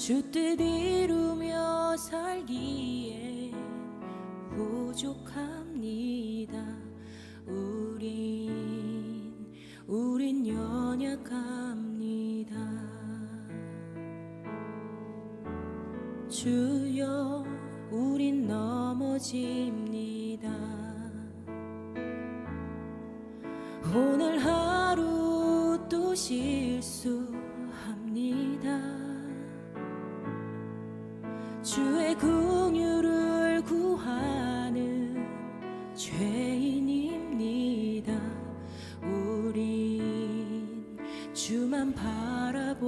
주 뜻 이루며 살기에 부족합니다. 우린 연약합니다. 주여, 우린 넘어집니다. 오늘 하루 또 실수합니다. 주의 긍휼을 구하는 죄인입니다. 우린 주만 바라봅니다.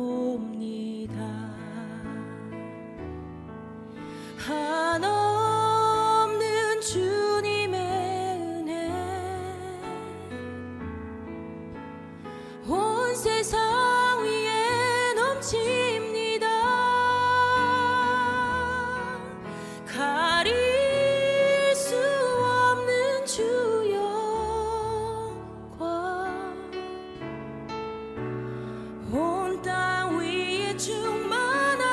한없는 주님의 은혜 온 세상 위에 넘칩니다. 가릴 수 없는 주 영광 온 땅 위에 충만합니다.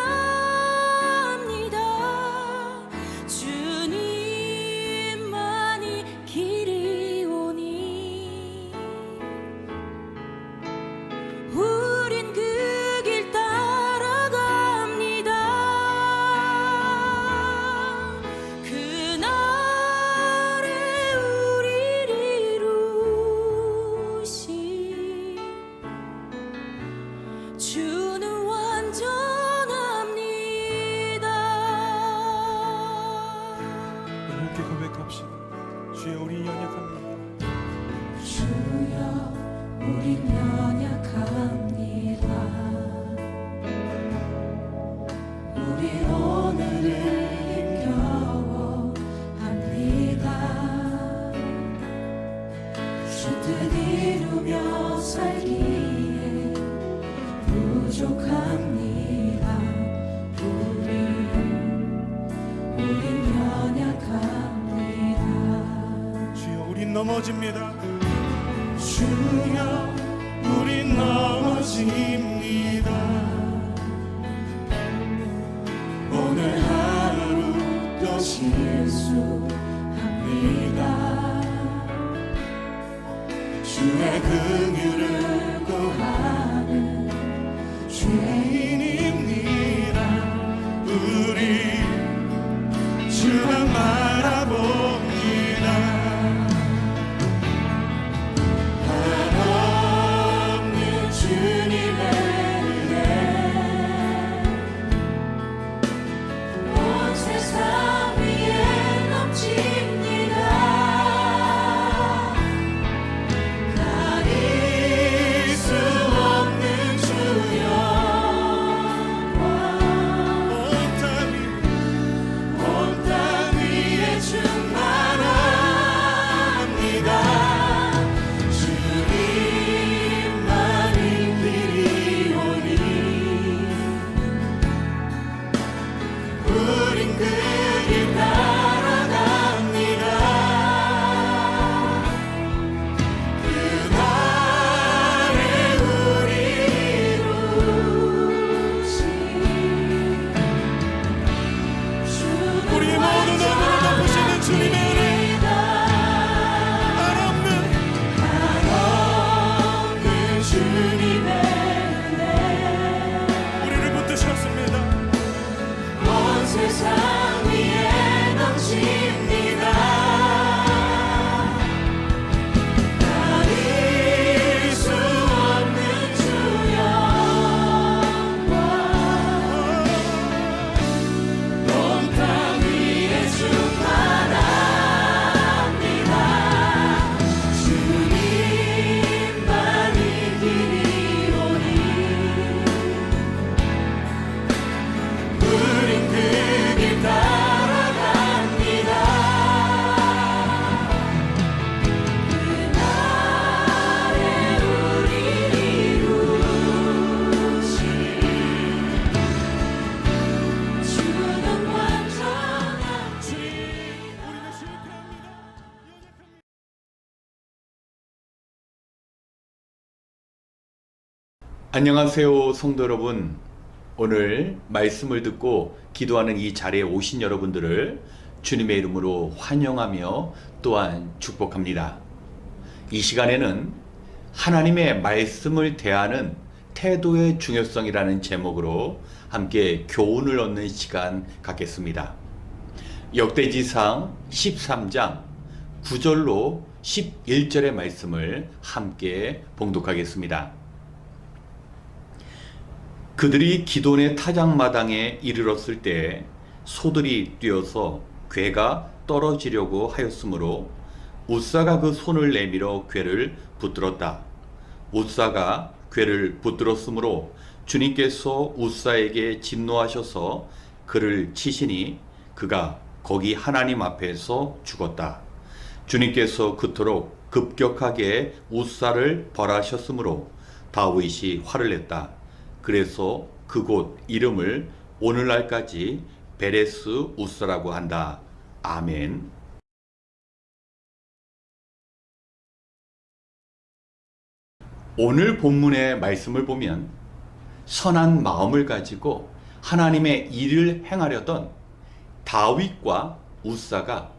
주님만이 길이오니 우린 그 길 따라갑니다. 그날에 우리를 이루신 주는 완전합니다. 함께 고백합시다. 주여, 우리 연약합니다. 주여, 우린 연약합니다. 우리 오늘을 힘겨워합니다. 주 뜻 이루며 살기에 부족합니다. 우린 연약합니다. 주여, 우린 넘어집니다. 주여, 우린 넘어집니다. 오늘 하루 또 실수합니다. 주의 긍휼을 구하는 죄인입니다. 우리 주만 바라봅니다. 한없는 주님의 은혜 온 세상 위에 넘칩니다. 가릴 수 없는 주 영광 온 땅 위에 충만합니다. 주님만이 길이오니 우린 그 길 따라갑니다. 그날에 우리 이루신 우리 모두 눈으로 덮으시는 주님의 은혜, 한없는 주님의 은혜 우리를 붙드셨습니다. 온 세상 위에 넘칩니다. 가릴 수 없는 주 영광 온 땅 위에 충만합니다. 주님만이 길이오니 우린 그 길 따라갑니다. 그날에 우리 이루신 주는 완전합니다. 안녕하세요, 성도 여러분. 오늘 말씀을 듣고 기도하는 이 자리에 오신 여러분들을 주님의 이름으로 환영하며 또한 축복합니다. 이 시간에는 하나님의 말씀을 대하는 태도의 중요성이라는 제목으로 함께 교훈을 얻는 시간 갖겠습니다. 역대지상 13장 9절로 11절의 말씀을 함께 봉독하겠습니다. 그들이 기돈의 타작마당에 이르렀을 때 소들이 뛰어서 궤가 떨어지려고 하였으므로 웃사가 그 손을 내밀어 궤를 붙들었다. 웃사가 궤를 붙들었으므로 주님께서 웃사에게 진노하셔서 그를 치시니 그가 거기 하나님 앞에서 죽었다. 주님께서 그토록 급격하게 웃사를 벌하셨으므로 다윗이 화를 냈다. 그래서 그곳 이름을 오늘날까지 베레스 웃사라고 한다. 아멘. 오늘 본문의 말씀을 보면 선한 마음을 가지고 하나님의 일을 행하려던 다윗과 웃사가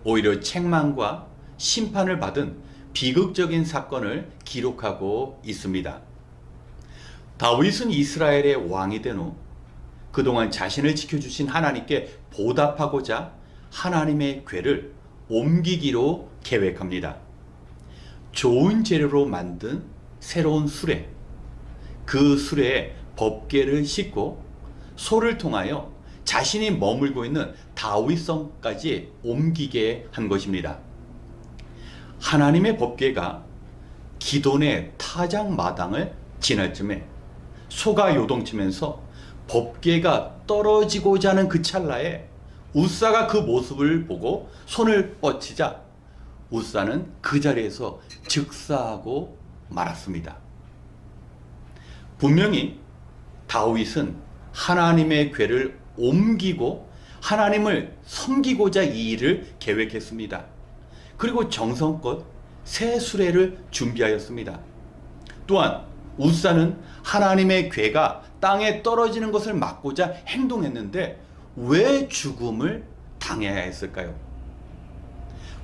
오히려 책망과 심판을 받은 비극적인 사건을 기록하고 있습니다. 다윗은 이스라엘의 왕이 된 후 그동안 자신을 지켜주신 하나님께 보답하고자 하나님의 궤를 옮기기로 계획합니다. 좋은 재료로 만든 새로운 수레, 그 수레에 법궤를 싣고 소를 통하여 자신이 머물고 있는 다윗성까지 옮기게 한 것입니다. 하나님의 법궤가 기돈의 타작마당을 지날 쯤에 소가 요동치면서 법궤가 떨어지고자 하는 그 찰나에 웃사가 그 모습을 보고 손을 뻗치자 웃사는 그 자리에서 즉사하고 말았습니다. 분명히 다윗은 하나님의 궤를 옮기고 하나님을 섬기고자 이 일을 계획했습니다. 그리고 정성껏 새 수레를 준비하였습니다. 또한 웃사는 하나님의 궤가 땅에 떨어지는 것을 막고자 행동했는데 왜 죽음을 당해야 했을까요?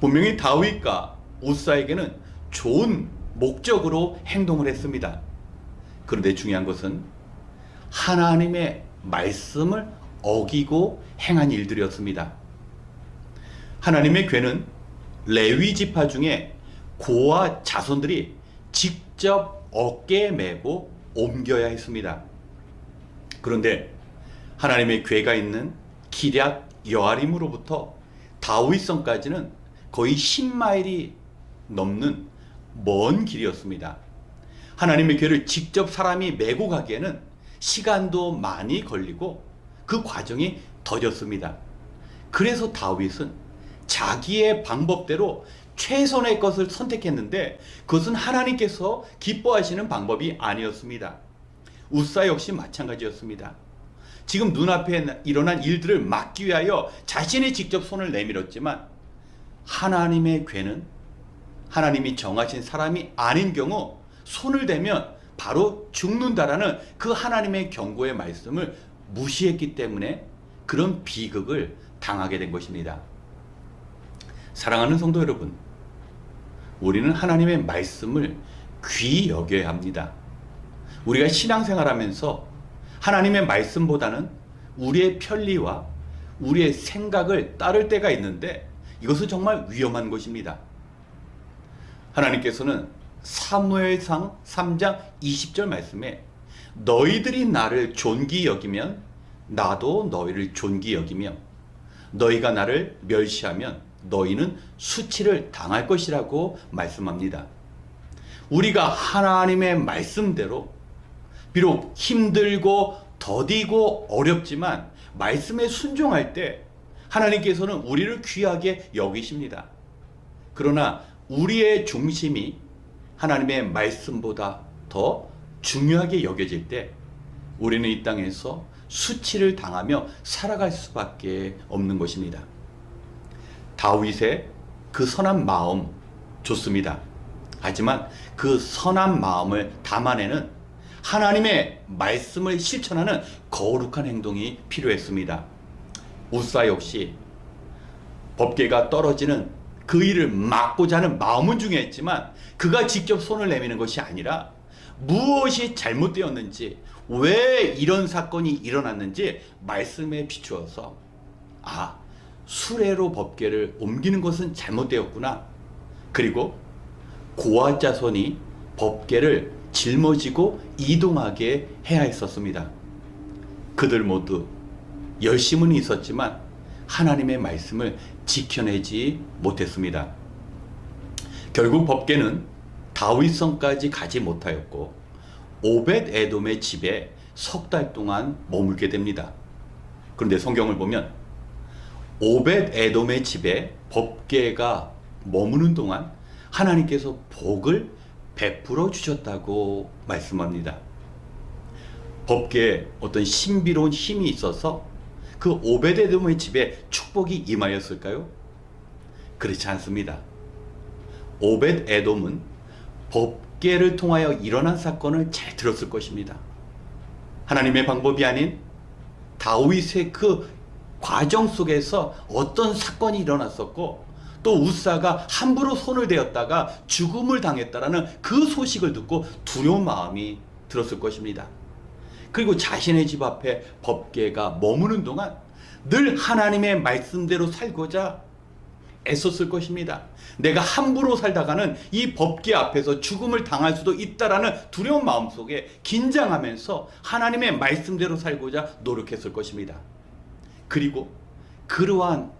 분명히 다윗과 웃사에게는 좋은 목적으로 행동을 했습니다. 그런데 중요한 것은 하나님의 말씀을 어기고 행한 일들이었습니다. 하나님의 궤는 레위 지파 중에 고아 자손들이 직접 어깨에 메고 옮겨야 했습니다. 그런데 하나님의 궤가 있는 기럇 여아림으로부터 다윗성까지는 거의 10마일이 넘는 먼 길이었습니다. 하나님의 궤를 직접 사람이 메고 가기에는 시간도 많이 걸리고 그 과정이 더뎠습니다. 그래서 다윗은 자기의 방법대로 최선의 것을 선택했는데 그것은 하나님께서 기뻐하시는 방법이 아니었습니다. 웃사 역시 마찬가지였습니다. 지금 눈앞에 일어난 일들을 막기 위하여 자신이 직접 손을 내밀었지만 하나님의 궤는 하나님이 정하신 사람이 아닌 경우 손을 대면 바로 죽는다라는 그 하나님의 경고의 말씀을 무시했기 때문에 그런 비극을 당하게 된 것입니다. 사랑하는 성도 여러분, 우리는 하나님의 말씀을 귀히 여겨야 합니다. 우리가 신앙생활하면서 하나님의 말씀보다는 우리의 편리와 우리의 생각을 따를 때가 있는데 이것은 정말 위험한 것입니다. 하나님께서는 사무엘상 3장 20절 말씀에 너희들이 나를 존귀 여기면 나도 너희를 존귀 여기며 너희가 나를 멸시하면 너희는 수치를 당할 것이라고 말씀합니다. 우리가 하나님의 말씀대로 비록 힘들고 더디고 어렵지만 말씀에 순종할 때 하나님께서는 우리를 귀하게 여기십니다. 그러나 우리의 중심이 하나님의 말씀보다 더 중요하게 여겨질 때 우리는 이 땅에서 수치를 당하며 살아갈 수밖에 없는 것입니다. 다윗의 그 선한 마음 좋습니다. 하지만 그 선한 마음을 담아내는 하나님의 말씀을 실천하는 거룩한 행동이 필요했습니다. 우사 역시 법궤가 떨어지는 그 일을 막고자 하는 마음은 중요했지만 그가 직접 손을 내미는 것이 아니라 무엇이 잘못되었는지, 왜 이런 사건이 일어났는지 말씀에 비추어서 수레로 법궤를 옮기는 것은 잘못되었구나. 그리고 고아 자손이 법궤를 짊어지고 이동하게 해야 했었습니다. 그들 모두 열심은 있었지만 하나님의 말씀을 지켜내지 못했습니다. 결국 법궤는 다윗성까지 가지 못하였고 오벳 에돔의 집에 석 달 동안 머물게 됩니다. 그런데 성경을 보면 오벳 에돔의 집에 법궤가 머무는 동안 하나님께서 복을 베풀어 주셨다고 말씀합니다. 법궤에 어떤 신비로운 힘이 있어서 그 오벳 에돔의 집에 축복이 임하였을까요? 그렇지 않습니다. 오벳 에돔은 법궤를 통하여 일어난 사건을 잘 들었을 것입니다. 하나님의 방법이 아닌 다윗의 그 과정 속에서 어떤 사건이 일어났었고 또 우사가 함부로 손을 대었다가 죽음을 당했다라는 그 소식을 듣고 두려운 마음이 들었을 것입니다. 그리고 자신의 집 앞에 법궤가 머무는 동안 늘 하나님의 말씀대로 살고자 애썼을 것입니다. 내가 함부로 살다가는 이 법궤 앞에서 죽음을 당할 수도 있다라는 두려운 마음 속에 긴장하면서 하나님의 말씀대로 살고자 노력했을 것입니다. 그리고 그러한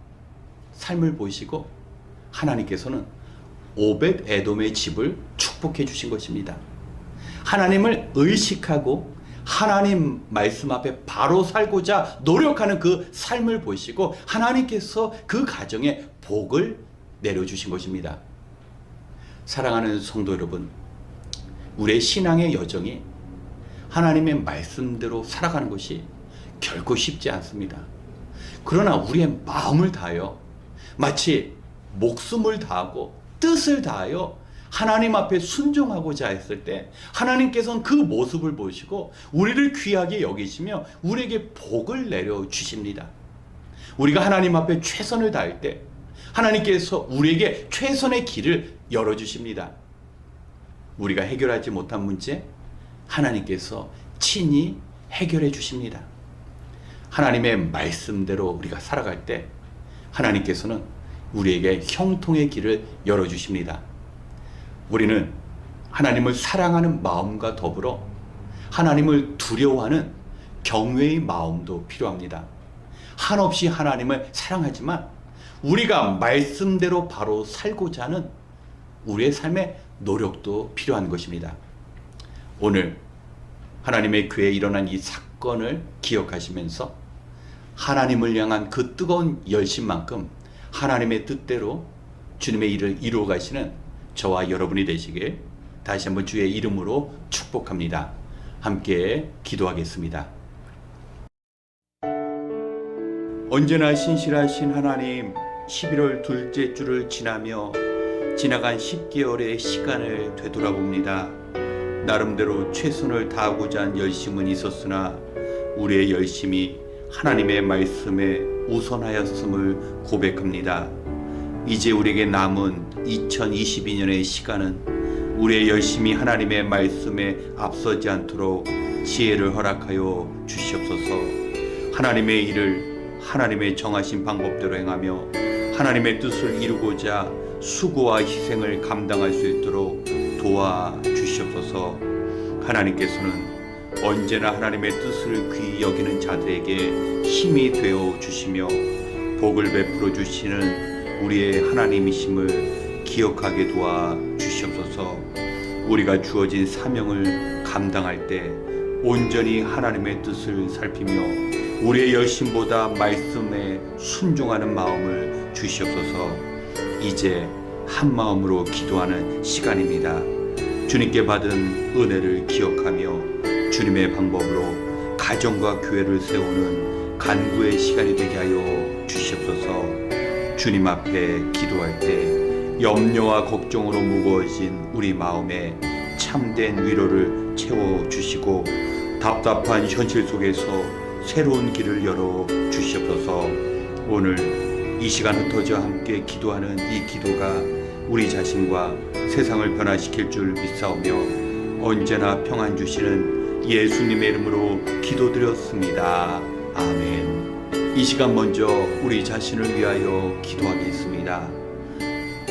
삶을 보시고 하나님께서는 오벳 에돔의 집을 축복해 주신 것입니다. 하나님을 의식하고 하나님 말씀 앞에 바로 살고자 노력하는 그 삶을 보시고 하나님께서 그 가정에 복을 내려주신 것입니다. 사랑하는 성도 여러분, 우리의 신앙의 여정이 하나님의 말씀대로 살아가는 것이 결코 쉽지 않습니다. 그러나 우리의 마음을 다하여 마치 목숨을 다하고 뜻을 다하여 하나님 앞에 순종하고자 했을 때 하나님께서는 그 모습을 보시고 우리를 귀하게 여기시며 우리에게 복을 내려주십니다. 우리가 하나님 앞에 최선을 다할 때 하나님께서 우리에게 최선의 길을 열어주십니다. 우리가 해결하지 못한 문제 하나님께서 친히 해결해 주십니다. 하나님의 말씀대로 우리가 살아갈 때 하나님께서는 우리에게 형통의 길을 열어주십니다. 우리는 하나님을 사랑하는 마음과 더불어 하나님을 두려워하는 경외의 마음도 필요합니다. 한없이 하나님을 사랑하지만 우리가 말씀대로 바로 살고자 하는 우리의 삶의 노력도 필요한 것입니다. 오늘 하나님의 교회에 일어난 이 사건을 기억하시면서 하나님을 향한 그 뜨거운 열심만큼 하나님의 뜻대로 주님의 일을 이루어 가시는 저와 여러분이 되시길 다시 한번 주의 이름으로 축복합니다. 함께 기도하겠습니다. 언제나 신실하신 하나님, 11월 둘째 주를 지나며 지나간 10개월의 시간을 되돌아봅니다. 나름대로 최선을 다하고자 한 열심은 있었으나 우리의 열심이 하나님의 말씀에 우선하였음을 고백합니다. 이제 우리에게 남은 2022년의 시간은 우리의 열심이 하나님의 말씀에 앞서지 않도록 지혜를 허락하여 주시옵소서. 하나님의 일을 하나님의 정하신 방법대로 행하며 하나님의 뜻을 이루고자 수고와 희생을 감당할 수 있도록 도와주시옵소서. 하나님께서는 언제나 하나님의 뜻을 귀히 여기는 자들에게 힘이 되어 주시며 복을 베풀어 주시는 우리의 하나님이심을 기억하게 도와주시옵소서. 우리가 주어진 사명을 감당할 때 온전히 하나님의 뜻을 살피며 우리의 열심보다 말씀에 순종하는 마음을 주시옵소서. 이제 한 마음으로 기도하는 시간입니다. 주님께 받은 은혜를 기억하며 주님의 방법으로 가정과 교회를 세우는 간구의 시간이 되게 하여 주시옵소서. 주님 앞에 기도할 때 염려와 걱정으로 무거워진 우리 마음에 참된 위로를 채워주시고 답답한 현실 속에서 새로운 길을 열어주시옵소서. 오늘 이 시간 흩어져 함께 기도하는 이 기도가 우리 자신과 세상을 변화시킬 줄 믿사오며 언제나 평안 주시는 예수님의 이름으로 기도드렸습니다. 아멘. 이 시간 먼저 우리 자신을 위하여 기도하겠습니다.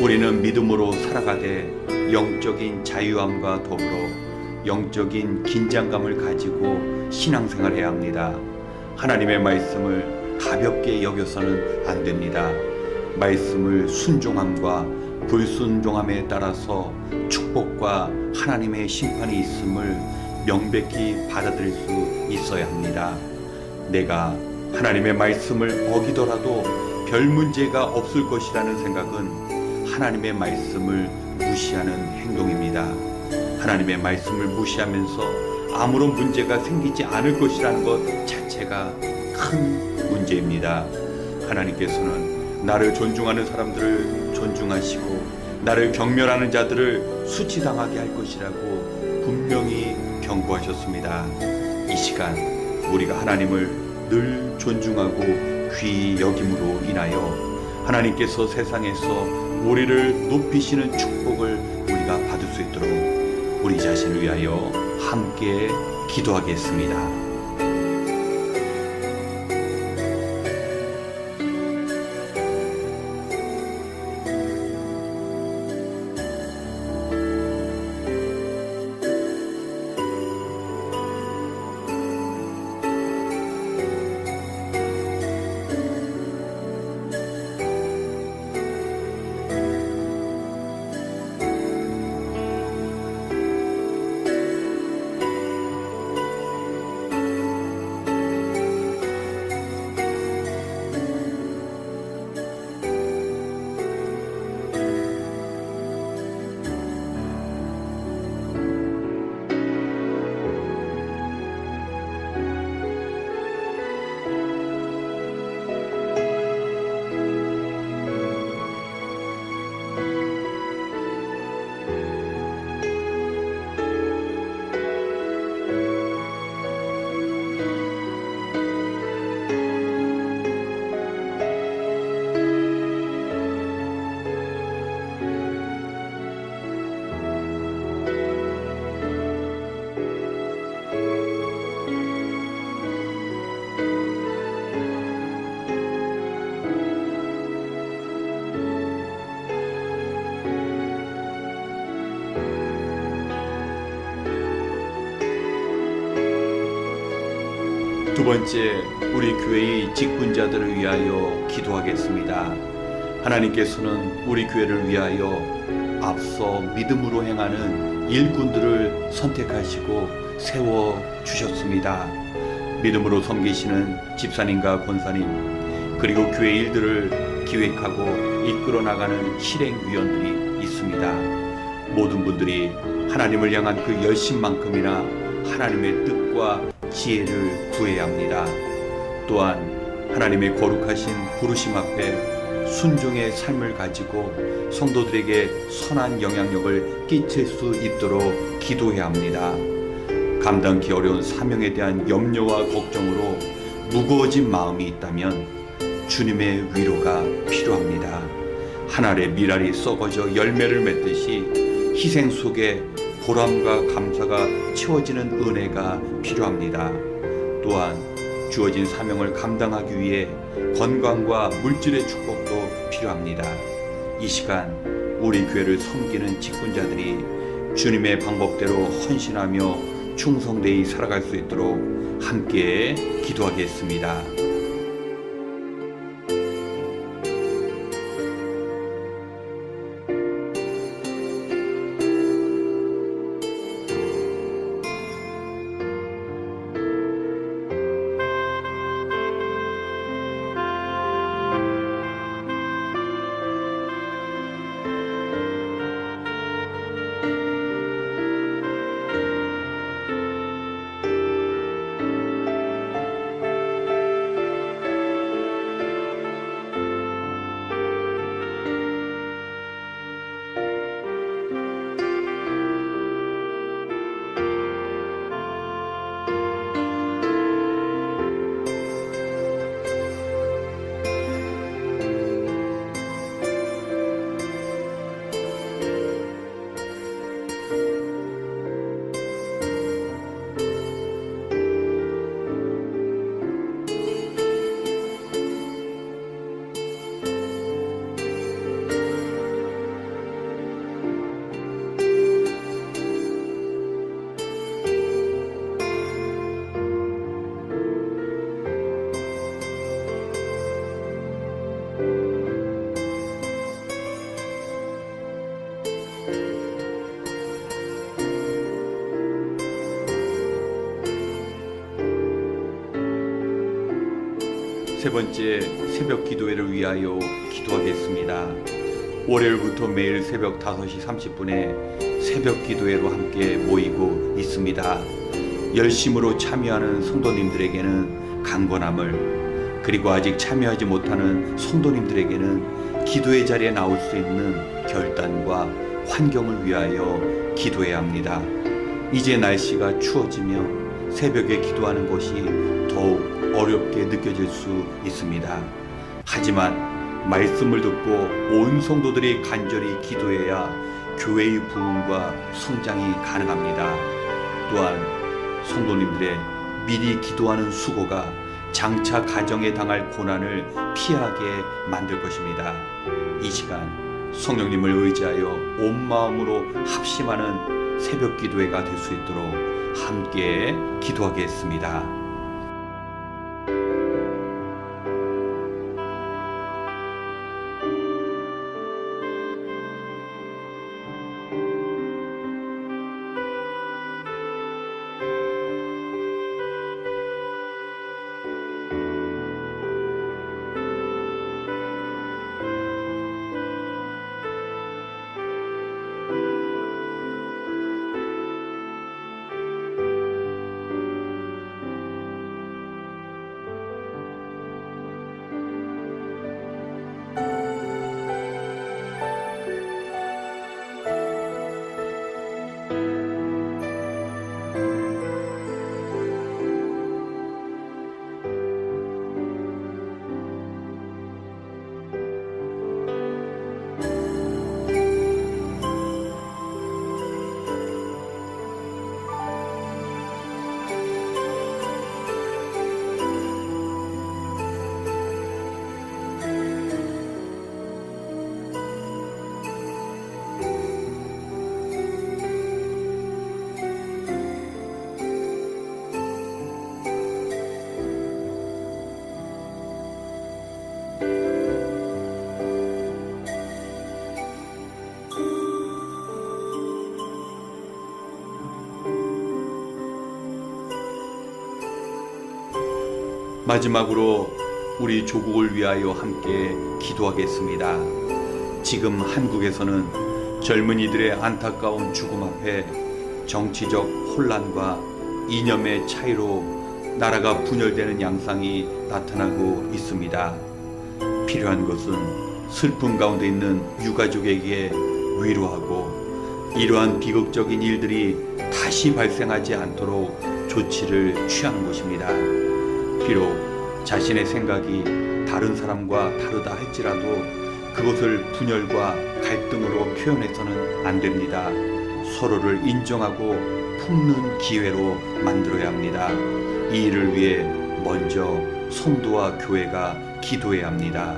우리는 믿음으로 살아가되 영적인 자유함과 더불어 영적인 긴장감을 가지고 신앙생활해야 합니다. 하나님의 말씀을 가볍게 여겨서는 안 됩니다. 말씀을 순종함과 불순종함에 따라서 축복과 하나님의 심판이 있음을 명백히 받아들일 수 있어야 합니다. 내가 하나님의 말씀을 어기더라도 별 문제가 없을 것이라는 생각은 하나님의 말씀을 무시하는 행동입니다. 하나님의 말씀을 무시하면서 아무런 문제가 생기지 않을 것이라는 것 자체가 큰 문제입니다. 하나님께서는 나를 존중하는 사람들을 존중하시고 나를 경멸하는 자들을 수치당하게 할 것이라고 분명히 경고하셨습니다. 이 시간 우리가 하나님을 늘 존중하고 귀히 여김으로 인하여 하나님께서 세상에서 우리를 높이시는 축복을 우리가 받을 수 있도록 우리 자신을 위하여 함께 기도하겠습니다. 두 번째, 우리 교회의 직분자들을 위하여 기도하겠습니다. 하나님께서는 우리 교회를 위하여 앞서 믿음으로 행하는 일꾼들을 선택하시고 세워주셨습니다. 믿음으로 섬기시는 집사님과 권사님, 그리고 교회 일들을 기획하고 이끌어 나가는 실행위원들이 있습니다. 모든 분들이 하나님을 향한 그 열심만큼이나 하나님의 뜻과 지혜를 구해야 합니다. 또한 하나님의 거룩하신 부르심 앞에 순종의 삶을 가지고 성도들에게 선한 영향력을 끼칠 수 있도록 기도해야 합니다. 감당기 어려운 사명에 대한 염려와 걱정으로 무거워진 마음이 있다면 주님의 위로가 필요합니다. 한 알의 밀알이 썩어져 열매를 맺듯이 희생 속에 보람과 감사가 채워지는 은혜가 필요합니다. 또한 주어진 사명을 감당하기 위해 건강과 물질의 축복도 필요합니다. 이 시간 우리 교회를 섬기는 직분자들이 주님의 방법대로 헌신하며 충성되이 살아갈 수 있도록 함께 기도하겠습니다. 세 번째 새벽 기도회를 위하여 기도하겠습니다. 월요일부터 매일 새벽 5시 30분에 새벽 기도회로 함께 모이고 있습니다. 열심으로 참여하는 성도님들에게는 강건함을, 그리고 아직 참여하지 못하는 성도님들에게는 기도의 자리에 나올 수 있는 결단과 환경을 위하여 기도해야 합니다. 이제 날씨가 추워지며 새벽에 기도하는 것이 더욱 어렵게 느껴질 수 있습니다. 하지만 말씀을 듣고 온 성도들이 간절히 기도해야 교회의 부흥과 성장이 가능합니다. 또한 성도님들의 미리 기도하는 수고가 장차 가정에 당할 고난을 피하게 만들 것입니다. 이 시간 성령님을 의지하여 온 마음으로 합심하는 새벽 기도회가 될 수 있도록 함께 기도하겠습니다. 마지막으로 우리 조국을 위하여 함께 기도하겠습니다. 지금 한국에서는 젊은이들의 안타까운 죽음 앞에 정치적 혼란과 이념의 차이로 나라가 분열되는 양상이 나타나고 있습니다. 필요한 것은 슬픔 가운데 있는 유가족에게 위로하고 이러한 비극적인 일들이 다시 발생하지 않도록 조치를 취하는 것입니다. 비록 자신의 생각이 다른 사람과 다르다 할지라도 그것을 분열과 갈등으로 표현해서는 안 됩니다. 서로를 인정하고 품는 기회로 만들어야 합니다. 이 일을 위해 먼저 성도와 교회가 기도해야 합니다.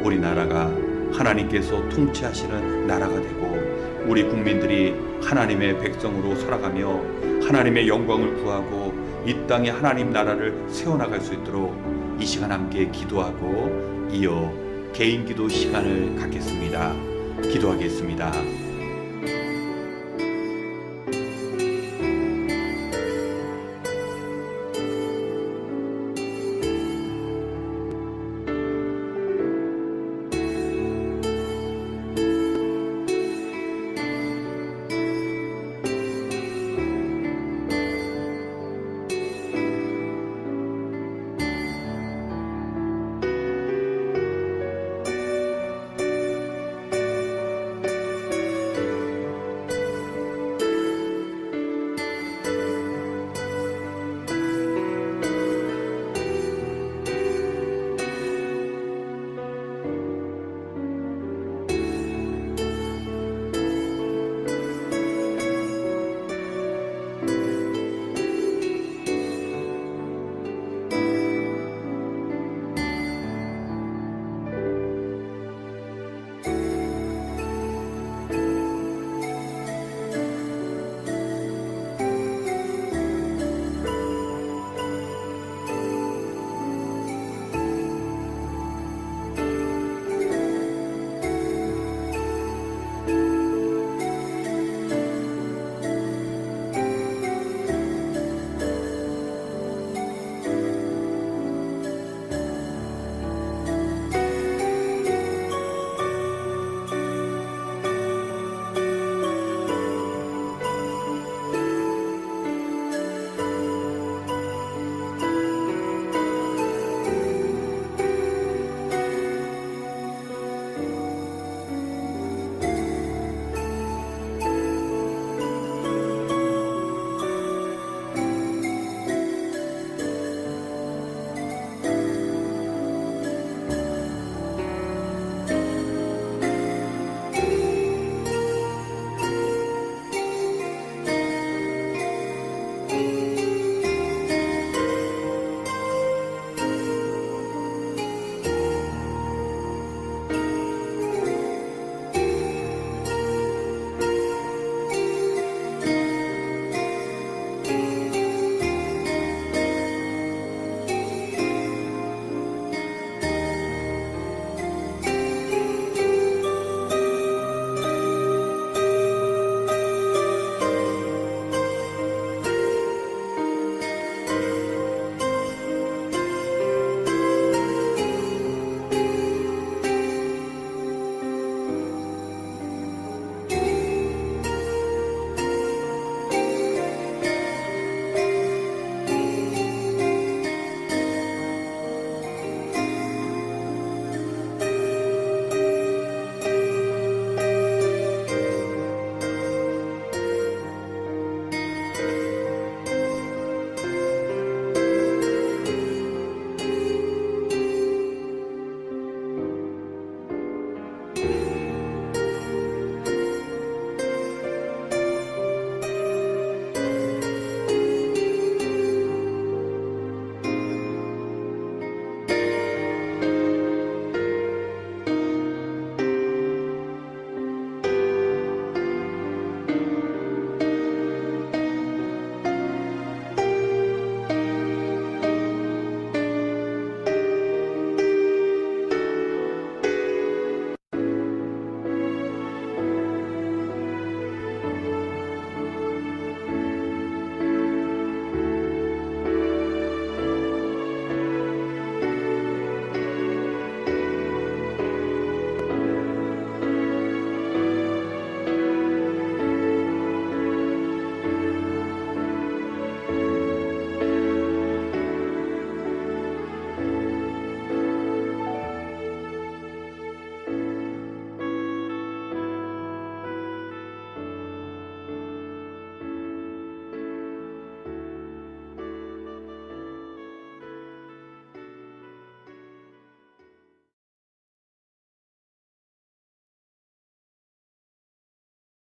우리나라가 하나님께서 통치하시는 나라가 되고 우리 국민들이 하나님의 백성으로 살아가며 하나님의 영광을 구하고 이 땅에 하나님 나라를 세워나갈 수 있도록 이 시간 함께 기도하고 이어 개인 기도 시간을 갖겠습니다. 기도하겠습니다.